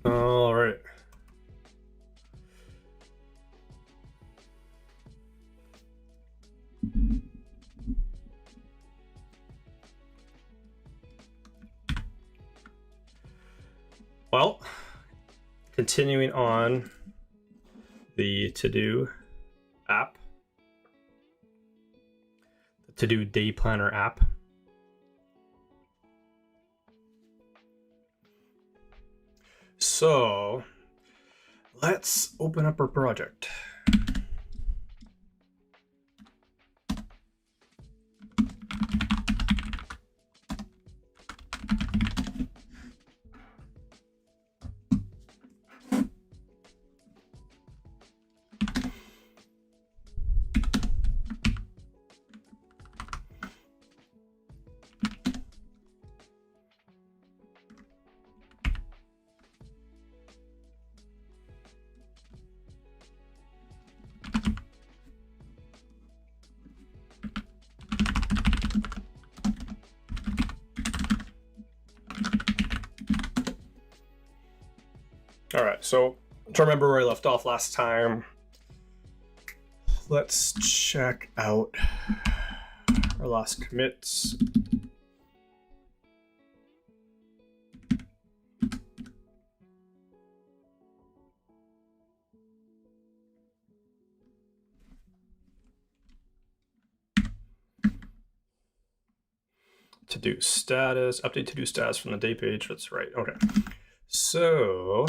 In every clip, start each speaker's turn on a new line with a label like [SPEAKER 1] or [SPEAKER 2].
[SPEAKER 1] All right. Well, continuing on the To-Do app, the To-Do Day Planner app. So let's open up our project. All right, so to remember where I left off last time, let's check out our last commits. To-do status, update to-do status from the day page. That's right. Okay. So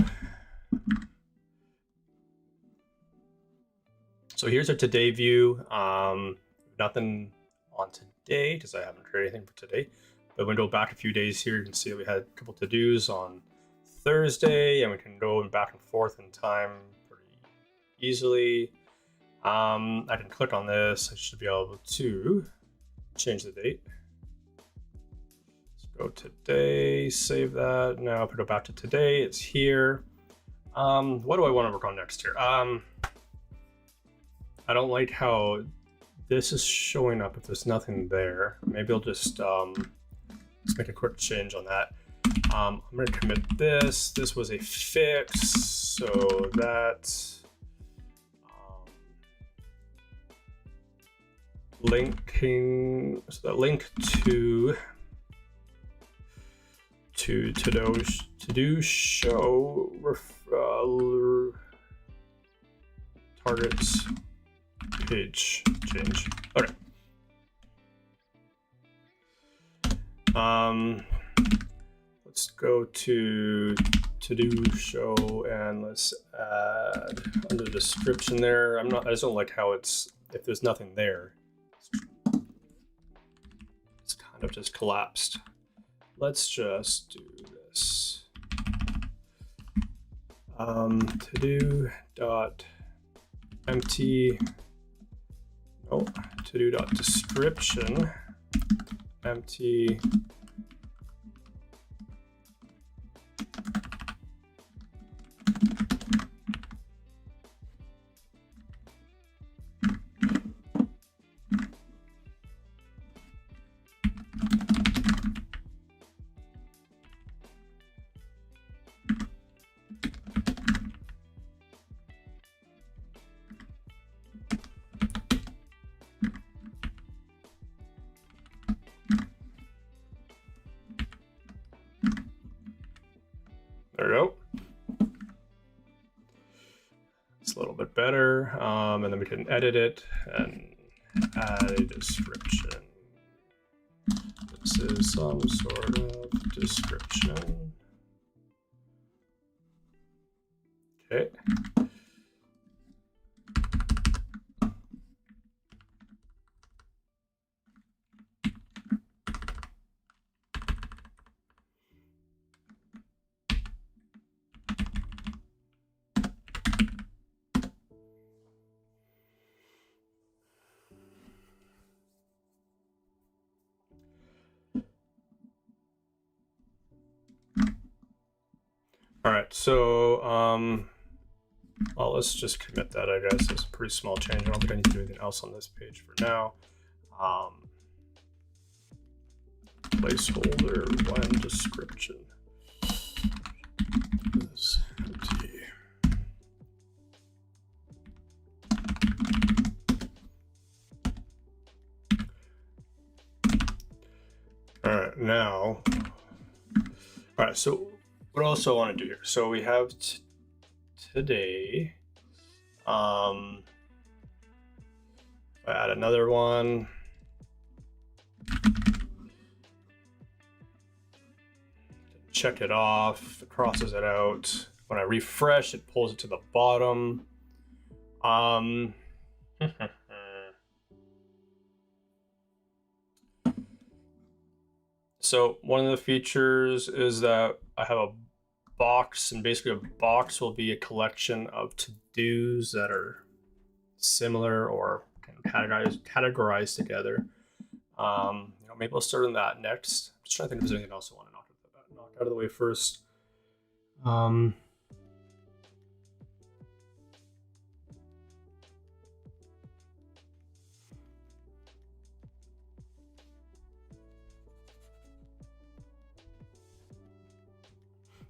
[SPEAKER 1] here's our today view. Nothing on today because I haven't created anything for today. But when we go back a few days here, you can see that we had a couple to-dos on Thursday, and we can go back and forth in time pretty easily. I can click on this. I should be able to change the date. Let's go today, save that. Now if I go back to today, it's here. What do I want to work on next here? I don't like how this is showing up if there's nothing there. Maybe I'll just let's make a quick change on that. I'm going to commit this. This was a fix, so that linking, so that link to to-do show targets page change. Okay. Let's go to to-do show and let's add under the description there. I just don't like how it's, if there's nothing there, it's kind of just collapsed. Let's just do this. To-do dot empty, no, to-do dot description empty There we go. It's a little bit better. And then we can edit it and add a description. This is some sort of description. Okay. All right, so well, let's just commit that, I guess. It's a pretty small change. I don't think I need to do anything else on this page for now. Placeholder one description. now. All right, so what else do I want to do here? So we have today. I add another one. Check it off, it crosses it out. When I refresh, it pulls it to the bottom. So one of the features is that I have a box, and basically a box will be a collection of to-dos that are similar or kind of categorized together. Maybe I'll start on that next. I'm just trying to think if there's anything else I want to knock out of the way first.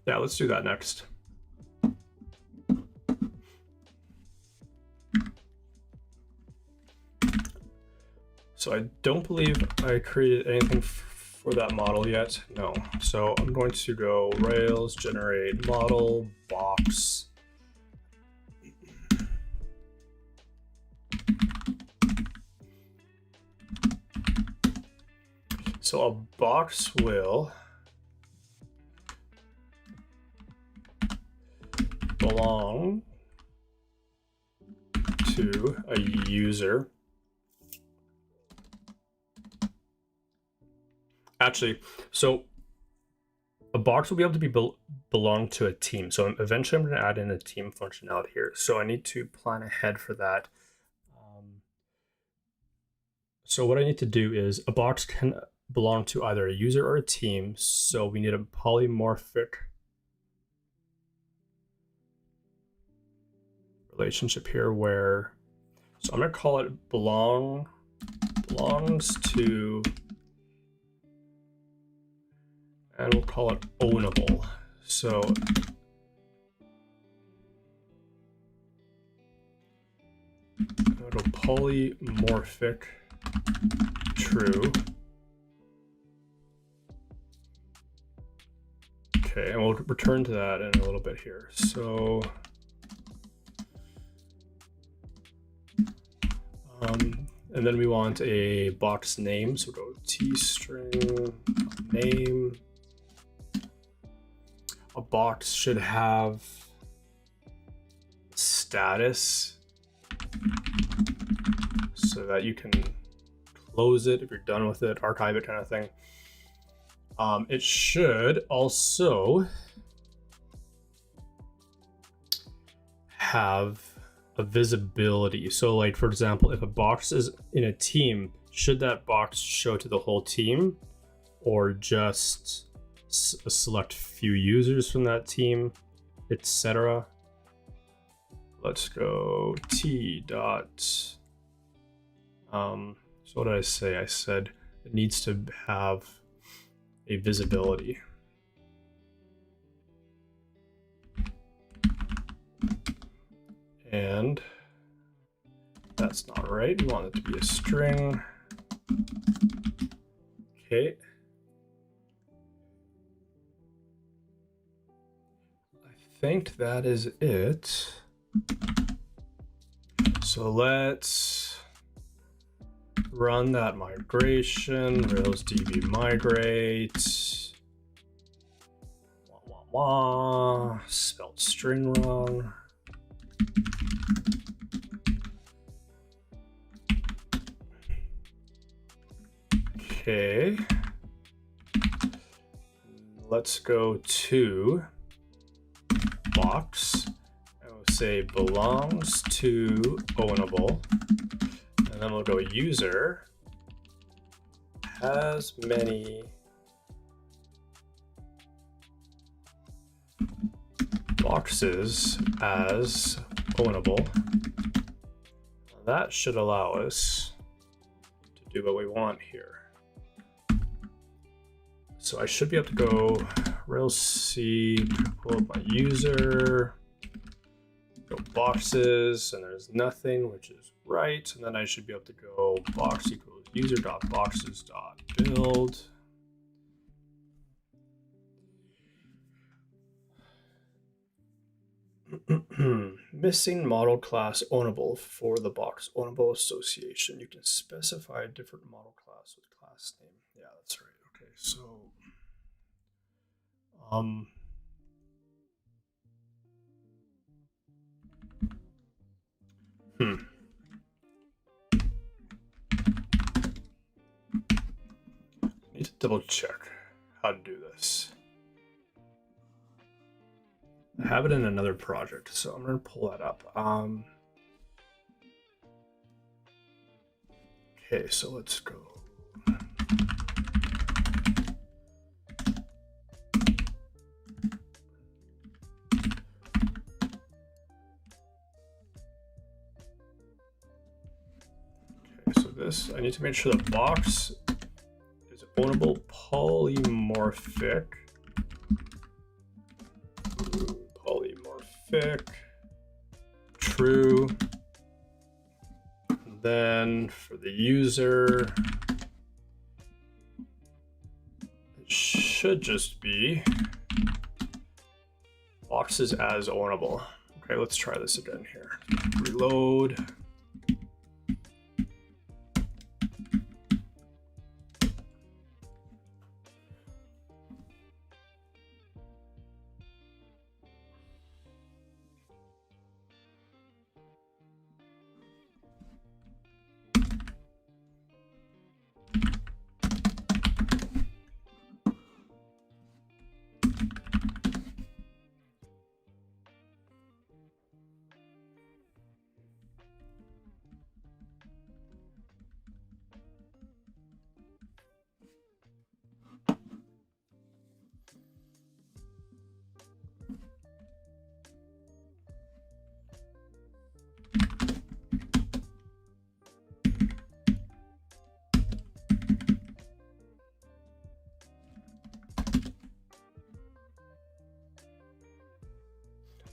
[SPEAKER 1] Yeah, let's do that next. So I don't believe I created anything for that model yet. No. So I'm going to go Rails, generate model, box. So a box will belong to a user. Actually, so a box will be able to belong to a team. So eventually I'm going to add in a team functionality here. So I need to plan ahead for that. So what I need to do is a box can belong to either a user or a team. So we need a polymorphic relationship here where, so I'm going to call it belongs to, and we'll call it ownable. So go to polymorphic true. Okay, and we'll return to that in a little bit here. So and then we want a box name. So we'll go tstring name. A box should have status so that you can close it if you're done with it, archive it, kind of thing. It should also have a visibility. So like, for example, if a box is in a team, should that box show to the whole team or just a select few users from that team, etc. Let's go t dot. So what did I say? I said it needs to have a visibility. And that's not right. We want it to be a string. Okay. I think that is it. So let's run that migration. Rails DB migrate. Wah, wah, wah. Spelled string wrong. Okay. Let's go to box. And we'll say belongs to ownable. And then we'll go user has many boxes as ownable. That should allow us to do what we want here. So I should be able to go Rails C, pull up my user, go boxes, and there's nothing, which is right. And then I should be able to go box equals user.boxes.build. Missing model class ownable for the box ownable association. You can specify a different model class with class name. Yeah, that's right. Okay, so need to double check how to do this. I have it in another project, so I'm gonna pull that up. Okay, so let's go. Okay, so this, I need to make sure the box is ownable polymorphic. Polymorphic, true. And then for the user, it should just be boxes as ownable. Okay, let's try this again here. Reload.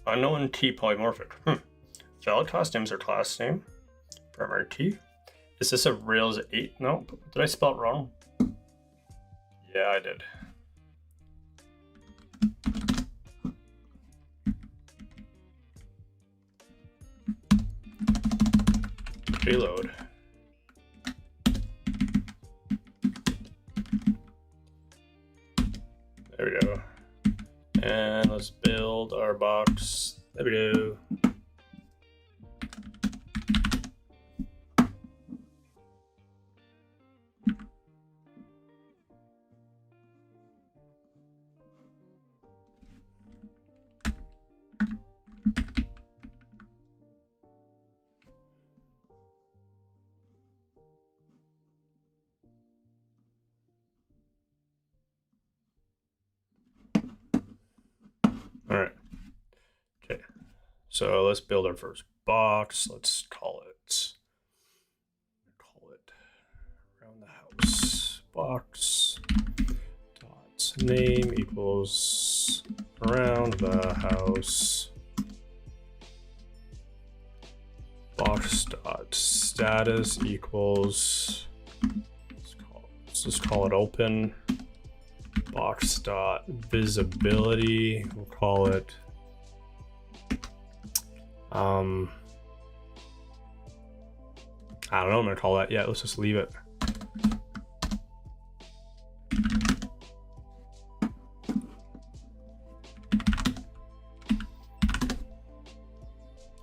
[SPEAKER 1] Unknown T polymorphic. Valid class names are class name. Primary T. Is this a Rails 8? No. Did I spell it wrong? Yeah, I did. Reload. There we go. And let's build our box. There we go. All right. Okay. So let's build our first box. Let's call it around the house. Box dot name equals around the house. Box dot status equals, let's just call it open. Box dot visibility, we'll call it I don't know, I'm gonna call that, yeah, let's just leave it.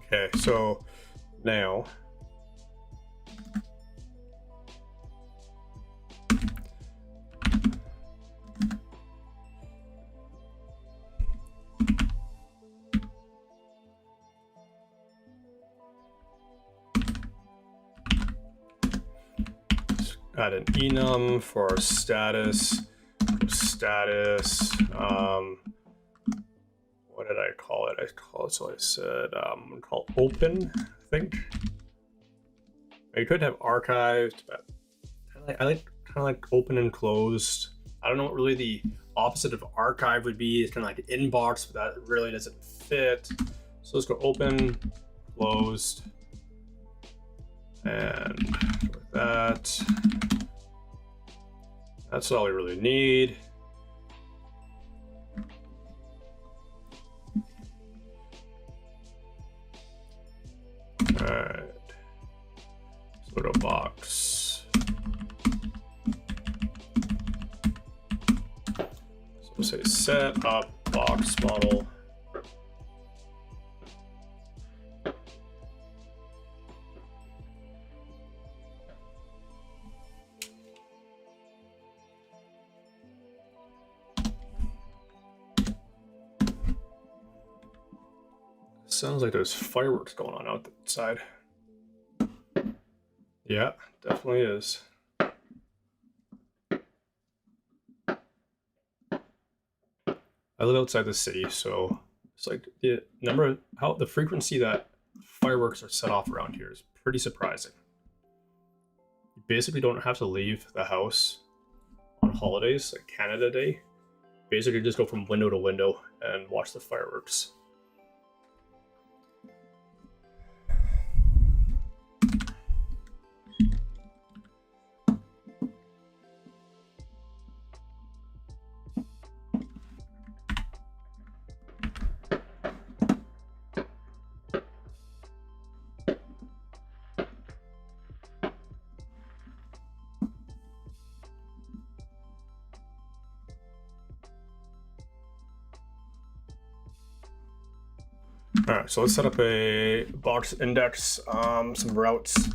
[SPEAKER 1] Okay, so now add an enum for our status. Status. What did I call it? So I said call open, I think. You could have archived, but I like kind of like open and closed. I don't know what really the opposite of archive would be. It's kind of like inbox, but that really doesn't fit. So let's go open, closed, and with that, that's all we really need. set up box model. Sounds like there's fireworks going on outside. Yeah, definitely is. I live outside the city, so it's like the number of how the frequency that fireworks are set off around here is pretty surprising. You basically don't have to leave the house on holidays, like Canada Day. Basically, just go from window to window and watch the fireworks. All right, so let's set up a box index, some routes,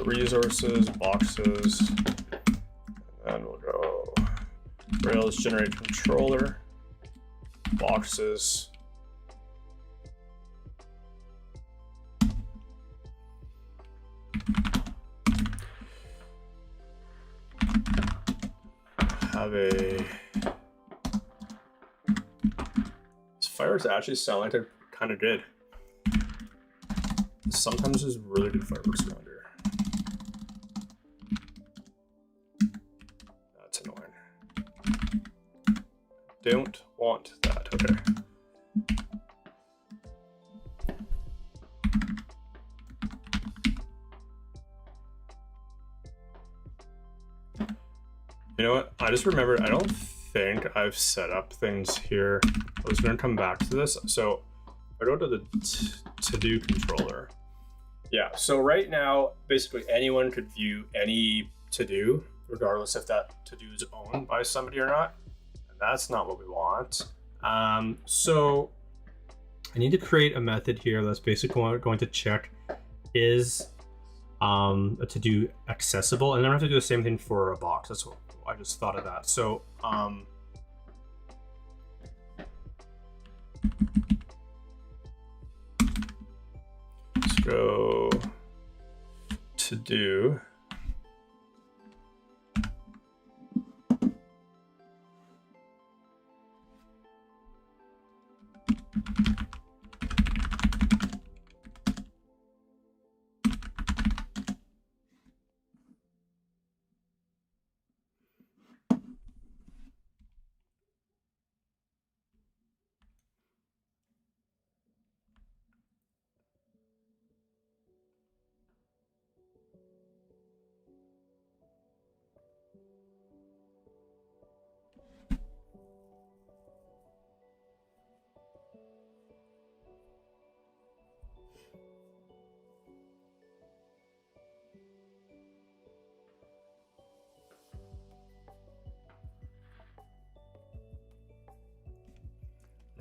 [SPEAKER 1] resources, boxes, and we'll go Rails generate controller, boxes. Have a fireworks actually sound like they kind of did. Sometimes there's really good fireworks around here. That's annoying. Don't want that. Okay. You know what? I just remembered, I don't think I've set up things here. I was going to come back to this. So I go to the to-do controller. Yeah, so right now, basically anyone could view any to-do, regardless if that to-do is owned by somebody or not. And that's not what we want. So I need to create a method here that's basically going to check is a to-do accessible, and then I have to do the same thing for a box. That's what I just thought of that. So let's go to do.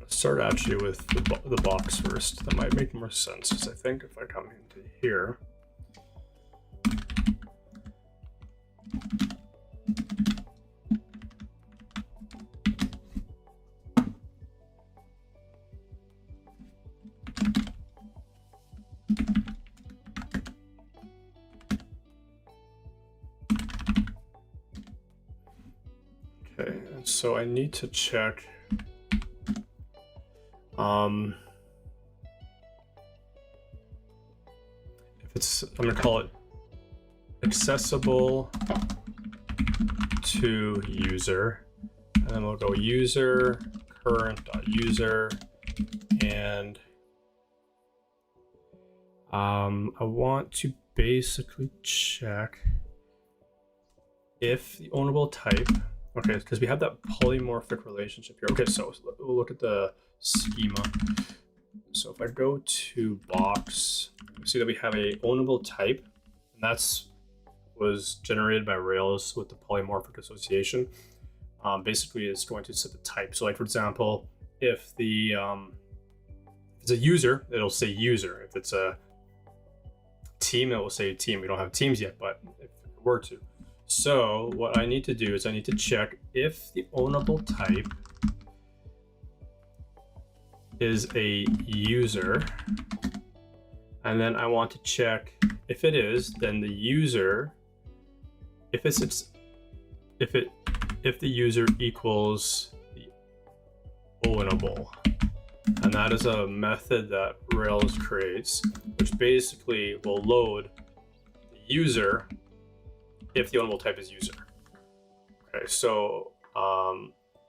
[SPEAKER 1] Start actually with the box first. That might make more sense, because I think if I come into here, okay, and so I need to check if it's, I'm gonna call it accessible to user, and then we'll go user current.user, and I want to basically check if the ownable type, okay, because we have that polymorphic relationship here. Okay, so we'll look at the schema. So if I go to box, we see that we have a ownable type, and that's was generated by Rails with the polymorphic association. Basically, it's going to set the type. So, like for example, if it's a user, it'll say user. If it's a team, it will say team. We don't have teams yet, but if it were to. So what I need to do is I need to check if the ownable type is a user, and then I want to check if it is, then the user, if the user equals the ownable. And that is a method that Rails creates, which basically will load the user if the ownable type is user. Okay, so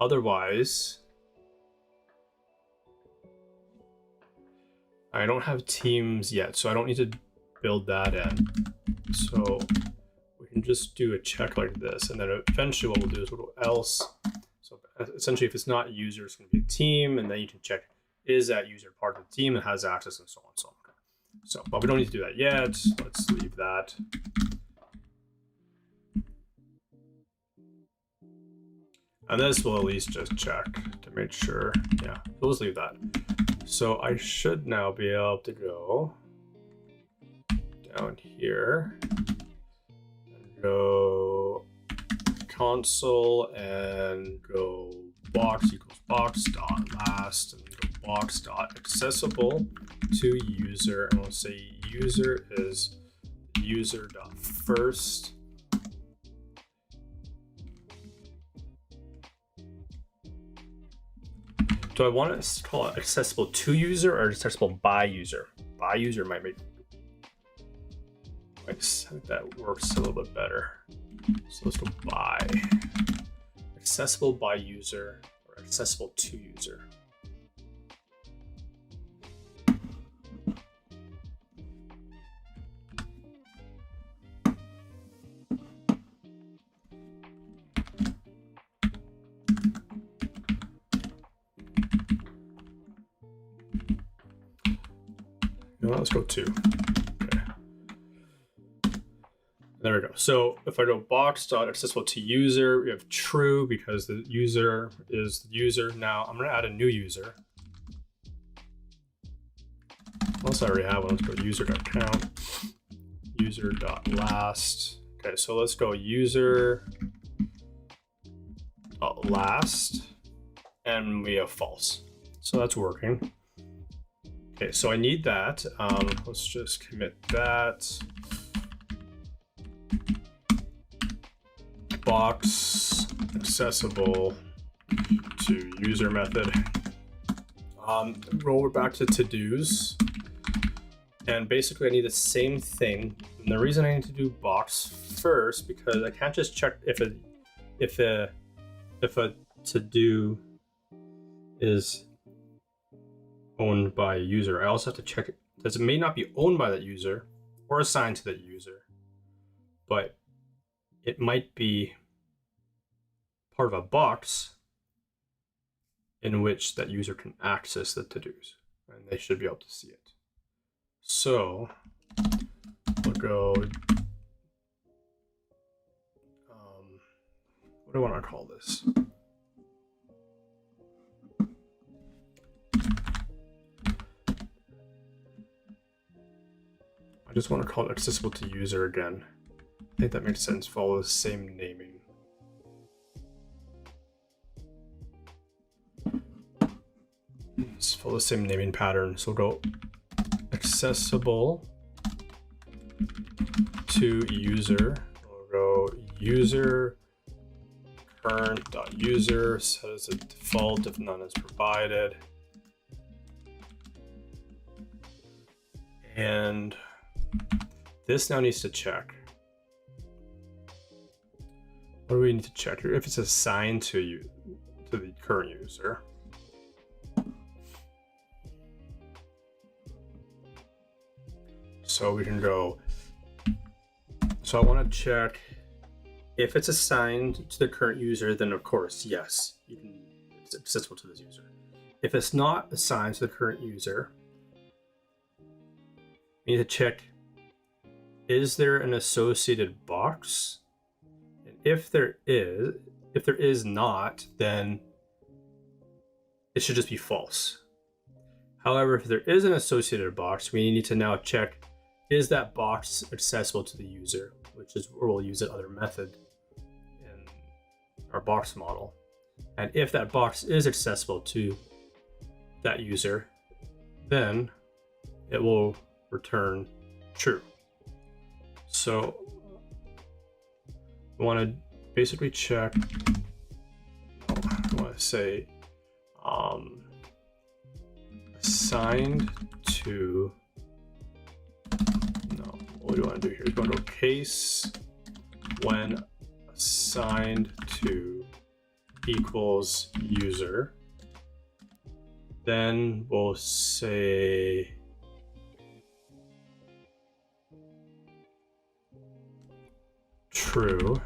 [SPEAKER 1] otherwise, I don't have teams yet, so I don't need to build that in. So we can just do a check like this, and then eventually what we'll do is we'll do else. So essentially, if it's not user, it's going to be a team, and then you can check, is that user part of the team and has access and so on and so on. So, but we don't need to do that yet. Let's leave that. And this will at least just check to make sure. Yeah, so let's leave that. So I should now be able to go down here and go console and go box equals box dot last and go box dot accessible to user, and we'll say user is user dot first. Do I want to call it accessible to user or accessible by user? By user might make, I think that works a little bit better. So let's go by. Accessible by user or accessible to user. Let's go 2. Okay. There we go. So if I go box.accessible to user, we have true because the user is the user. Now I'm going to add a new user. Unless I already have one, let's go user.count, user.last. Okay, so let's go user.last, and we have false. So that's working. Okay, so I need that. Let's just commit that. Box accessible to user method. Roll back to to-dos. And basically I need the same thing. And the reason I need to do box first, because I can't just check if a to-do is owned by a user. I also have to check it because it may not be owned by that user or assigned to that user, but it might be part of a box in which that user can access the to-dos, and they should be able to see it. So we'll go, what do I want to call this? I just want to call it accessible to user again. I think that makes sense. Follow the same naming. Let's follow the same naming pattern. So we'll go accessible to user. We'll go user current.user, set as a default if none is provided. And this now needs to check. What do we need to check here? If it's assigned to you, to the current user. So we can go, so I want to check if it's assigned to the current user, then of course, yes, it's accessible to this user. If it's not assigned to the current user, we need to check is there an associated box? And if there is not, then it should just be false. However, if there is an associated box, we need to now check, is that box accessible to the user, which is where we'll use that other method in our box model. And if that box is accessible to that user, then it will return true. So we want to basically check, I want to say assigned to, no, what we want to do here is go to case when assigned to equals user. Then we'll say true.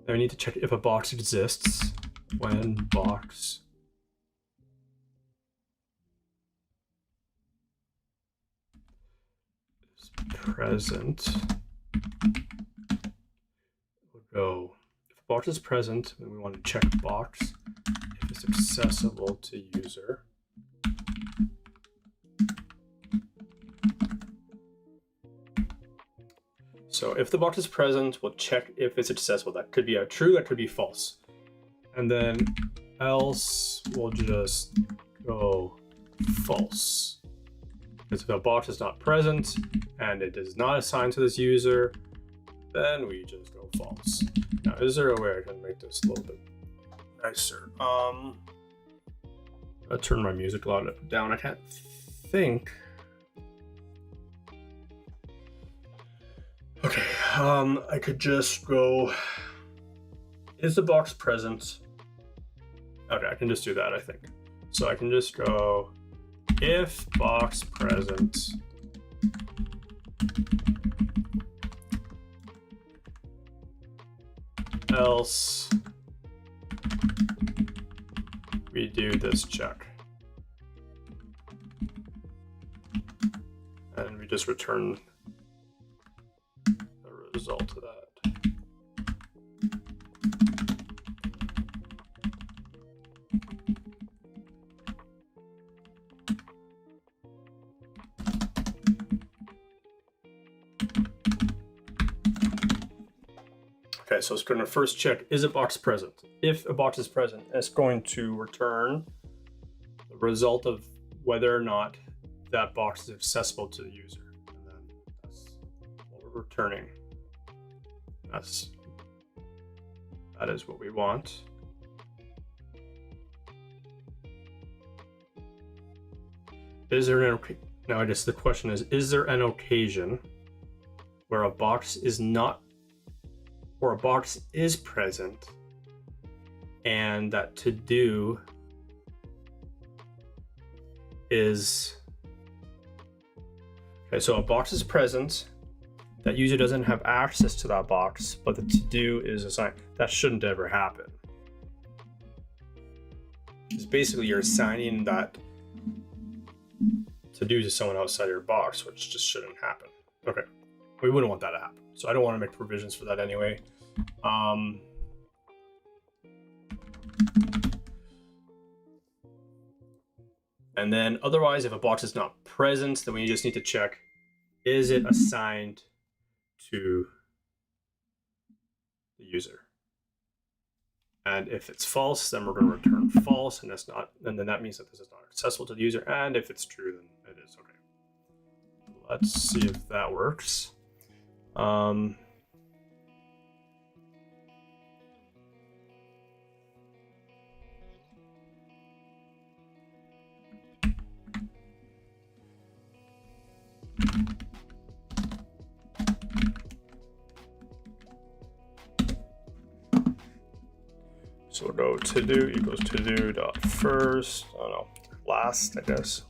[SPEAKER 1] Then we need to check if a box exists when box is present. We'll go, if a box is present, then we want to check box if it's accessible to user. So if the box is present, we'll check if it's accessible. That could be a true, that could be false. And then else we'll just go false. Because if a box is not present and it is not assigned to this user, then we just go false. Now, is there a way I can make this a little bit nicer? I'll turn my music a lot down. I can't think. Okay, I could just go, is the box present? Okay, I can just do that, I think. So I can just go, if box present, else we do this check. And we just return result of that. Okay, so it's going to first check, is a box present? If a box is present, it's going to return the result of whether or not that box is accessible to the user. And then that's what we're returning. That is what we want. Is there an, now I guess the question is there an occasion where a box is not, or a box is present and that to do is, okay, so a box is present, that user doesn't have access to that box, but the to-do is assigned. That shouldn't ever happen. It's basically you're assigning that to-do to someone outside your box, which just shouldn't happen. Okay, we wouldn't want that to happen. So I don't want to make provisions for that anyway. And then otherwise, if a box is not present, then we just need to check, is it assigned to the user? And if it's false, then we're going to return false, and that's not, and then that means that this is not accessible to the user. And if it's true, then it is. Okay. Let's see if that works. So we'll go to do equals to do dot first, oh no, last, I guess.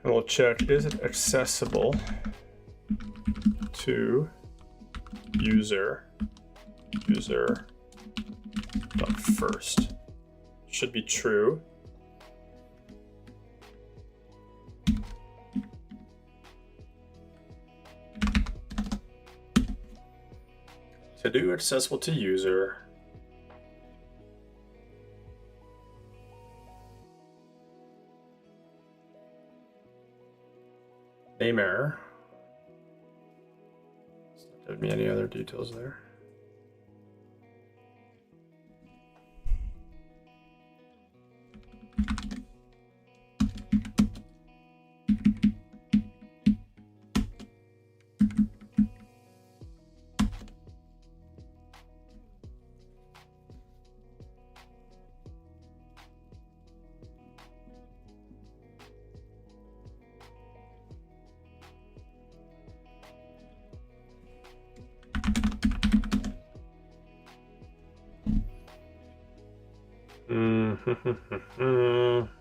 [SPEAKER 1] And we'll check, is it accessible to user dot first. should be true. To do accessible to user. Name error. It's not giving me any other details there. Of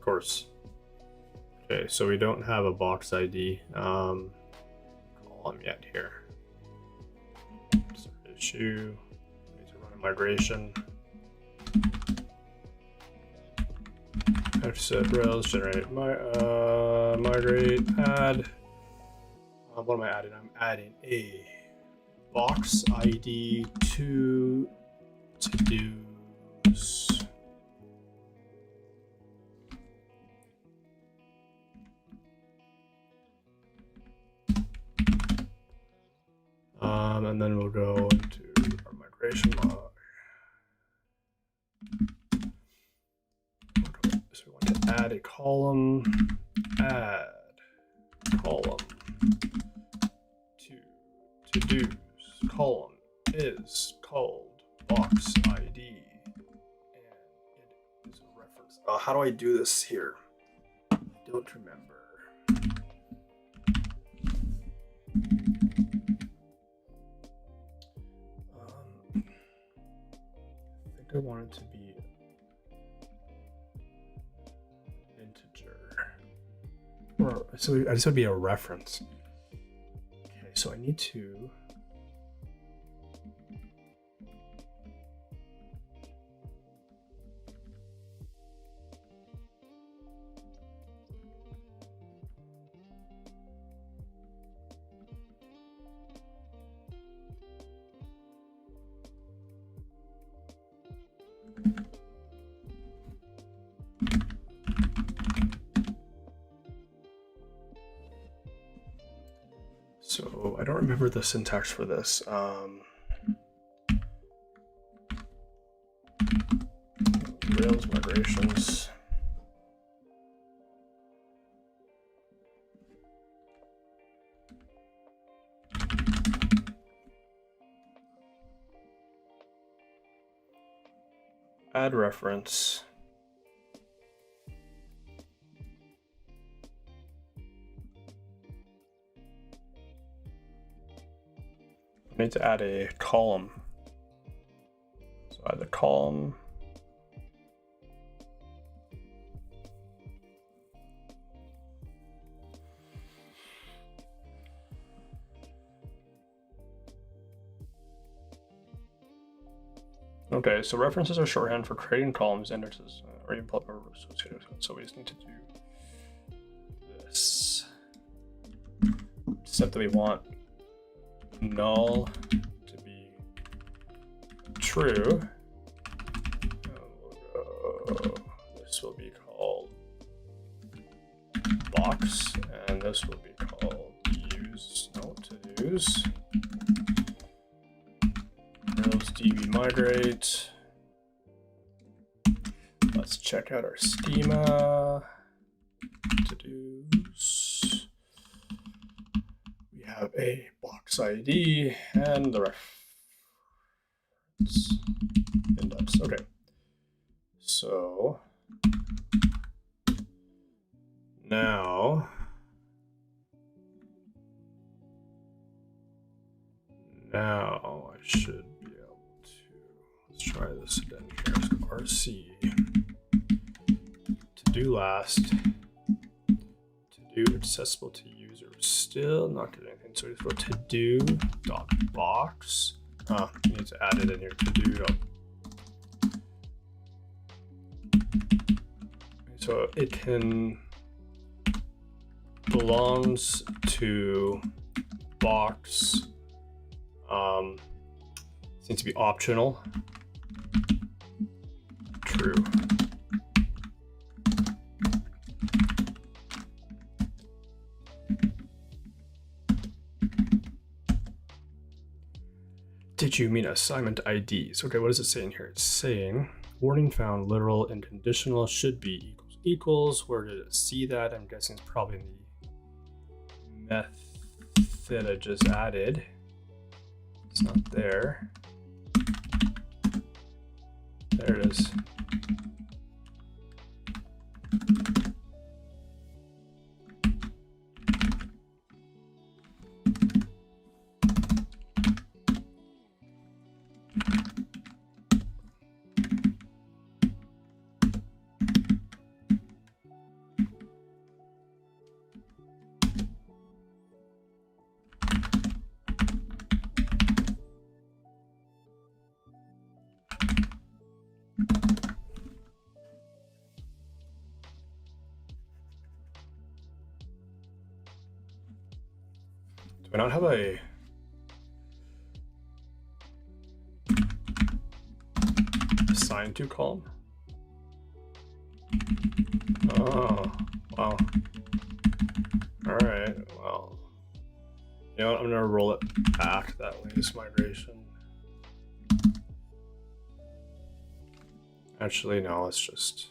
[SPEAKER 1] course. Okay, so we don't have a box ID column yet here. So issue. We need to run a migration. Set Rails generate migrate add. What am I adding? I'm adding a box ID to to-dos. And then we'll go into our migration log. So we want to add a column, add column to to-dos. Column is called box ID, and it is a reference. How do I do this here? I don't remember. I think I want it to be integer, or so I just would be a reference. Okay, so I need to. So I don't remember the syntax for this. Rails migrations. Add reference. I need to add a column. So add the column. Okay, so references are shorthand for creating columns, indexes, or even associated with it. So we just need to do this. Except that we want null to be true. This will be called box, and this will be called use. No, to use. Rails DB migrate. Let's check out our schema. To-dos. We have a box ID and the reference index. Okay. So now I should be able to, let's try this again here. So RC to do last, to do accessible to user, still not getting anything. So we just go to do dot box. You need to add it in here, to do dot So it can belongs to box, seems to be optional, true. Did you mean assignment IDs? Okay, what is it saying here? It's saying warning found, literal and conditional should be equals. Where did it see that? I'm guessing it's probably in the method I just added. It's not there. There it is. Do I not have a assigned to column? Oh, wow. All right, well, you know what? I'm gonna roll it back that latest migration. Actually, no, let's just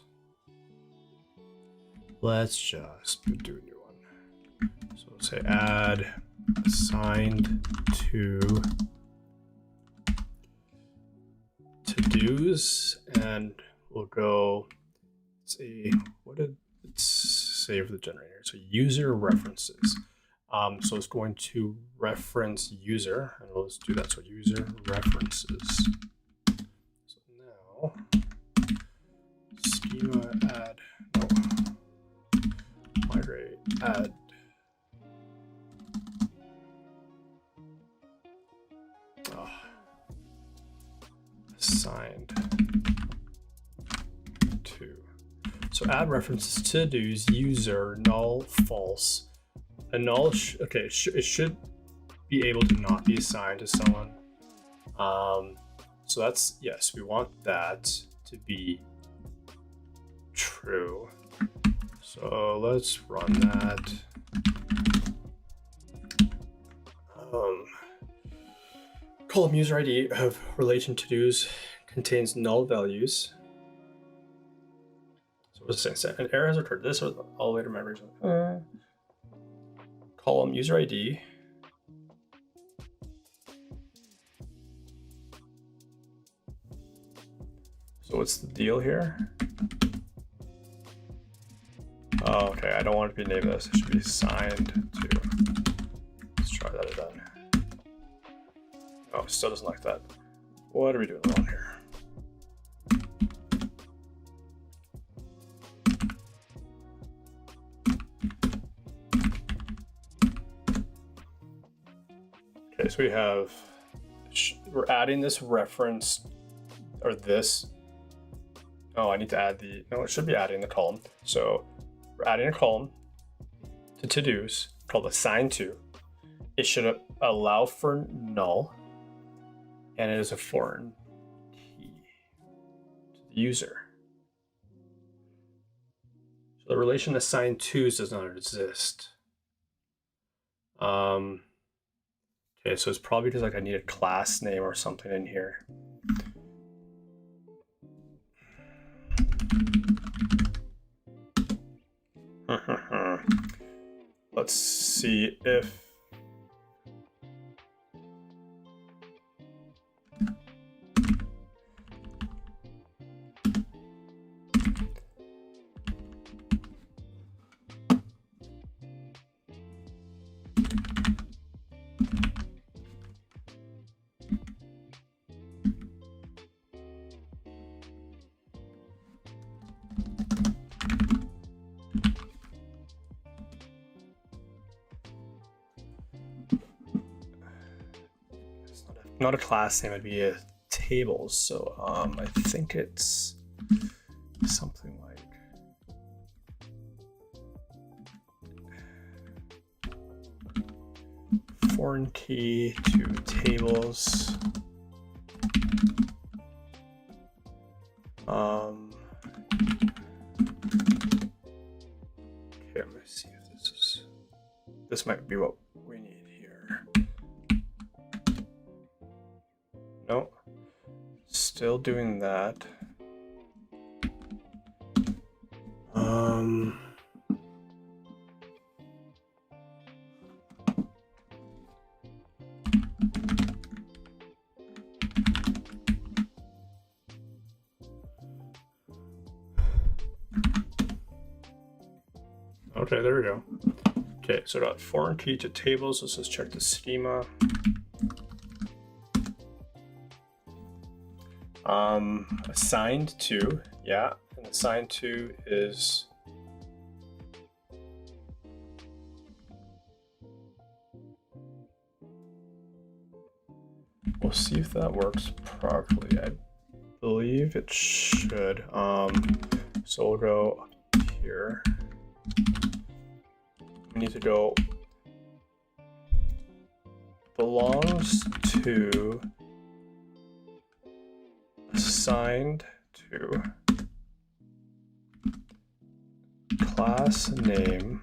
[SPEAKER 1] do a new one. So we'll say add assigned to to-dos, and we'll go, see, what did it say for the generator? So user references. So it's going to reference user, and we'll just do that. So user references. So now schema add, no, migrate add. Assigned to. So add references to do's user null false. A null, okay, it should be able to not be assigned to someone. So that's, yes, we want that to be true. So let's run that. Column user ID of relation to do's contains null values. So what's it saying? An error has occurred. This or all later memories. Column user ID. So what's the deal here? Oh, okay, I don't want it to be named this. It should be assigned to. Let's try that again. Oh, it still doesn't like that. What are we doing wrong here? Okay, so we have, we're adding this reference, or this. Oh, I need to add the, no, it should be adding the column. So we're adding a column to to-dos called assigned to. It should allow for null. And it is a foreign key to the user. So the relation assigned to's does not exist. Okay, so it's probably because like I need a class name or something in here. Let's see if not a class name, it'd be a table. So I think it's something like foreign key to tables. Okay, I'm gonna see if this might be what we need here. No, still doing that. Okay, there we go. Okay, so got foreign key to tables. Let's just check the schema. Assigned to, yeah, and assigned to is we'll see if that works properly. I believe it should. So we'll go up here. We need to go belongs to assigned to class name.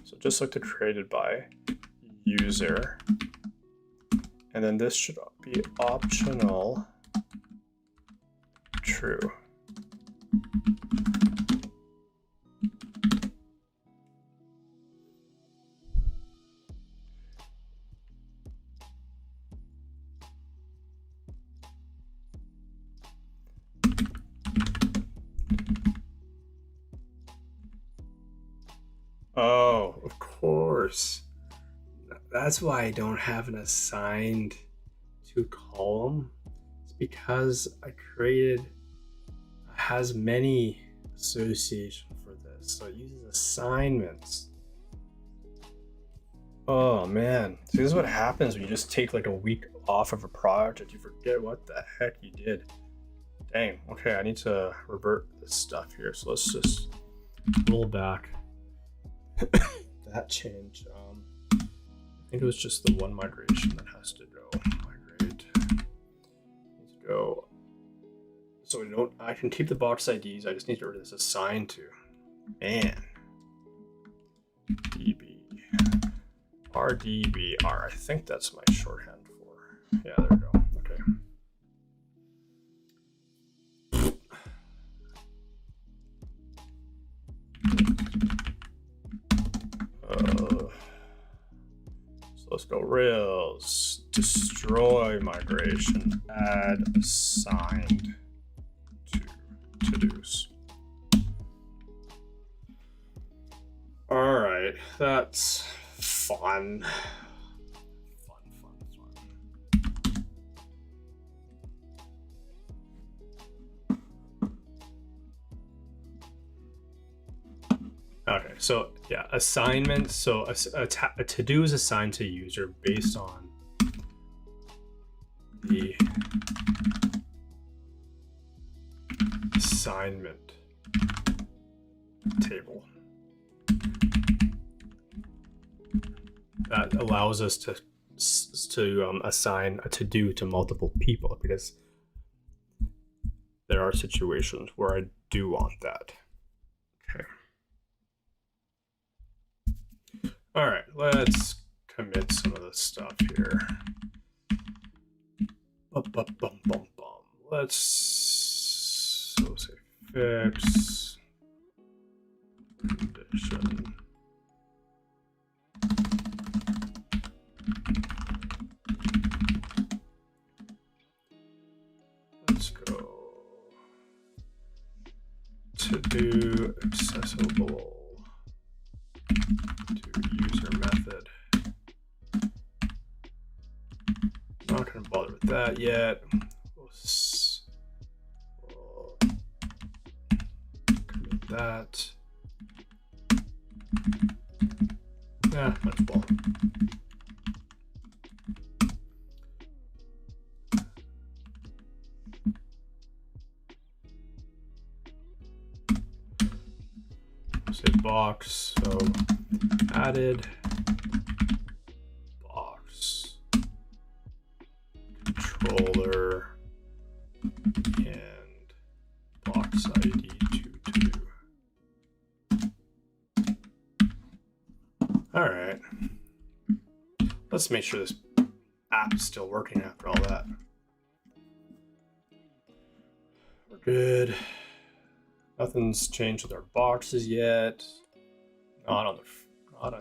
[SPEAKER 1] So just like the created by user. And then this should be optional true. Oh, of course. That's why I don't have an assigned to column. It's because I created has many association for this. So it uses assignments. Oh man. See, this is what happens when you just take like a week off of a project. You forget what the heck you did. Dang. Okay, I need to revert this stuff here. So let's just roll back. That change. I think it was just the one migration that has to go. Migrate. Needs to go. So we don't. I can keep the box IDs. I just need to get rid of this assigned to. Man. DB. RDBR. I think that's my shorthand for. Yeah, there we go. Okay. So let's go Rails, destroy migration, add assigned to to-dos. All right, that's fun. Okay, so yeah, assignments. So a to-do is assigned to user based on the assignment table. That allows us to assign a to-do to multiple people, because there are situations where I do want that. Okay. All right, let's commit some of this stuff here. Let's say fix condition. Let's go to do accessible to user method. Not going to bother with that yet. We'll commit that. Yeah, that's well. Say box, so added box. controller and box ID 22. All right. Let's make sure this app is still working after all that. We're good. Nothing's changed with our boxes yet. Not on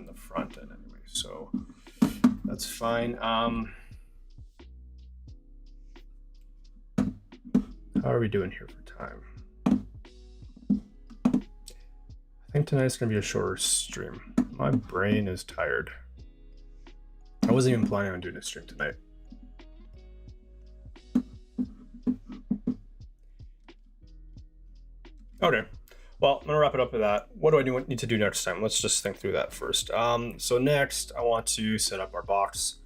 [SPEAKER 1] the front end anyway, so that's fine. How are we doing here for time? I think tonight's gonna be a shorter stream. My brain is tired. I wasn't even planning on doing a stream tonight. Okay. Well, I'm gonna wrap it up with that. What do I need to do next time? Let's just think through that first. So next, I want to set up our box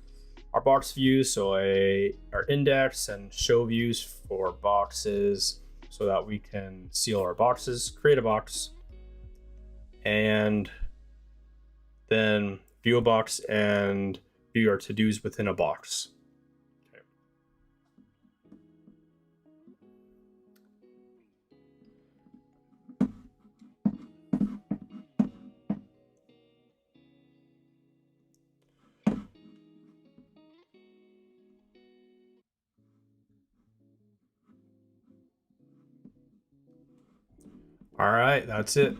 [SPEAKER 1] views. So our index and show views for boxes, so that we can seal our boxes, create a box, and then view a box and view our to-dos within a box. All right, that's it.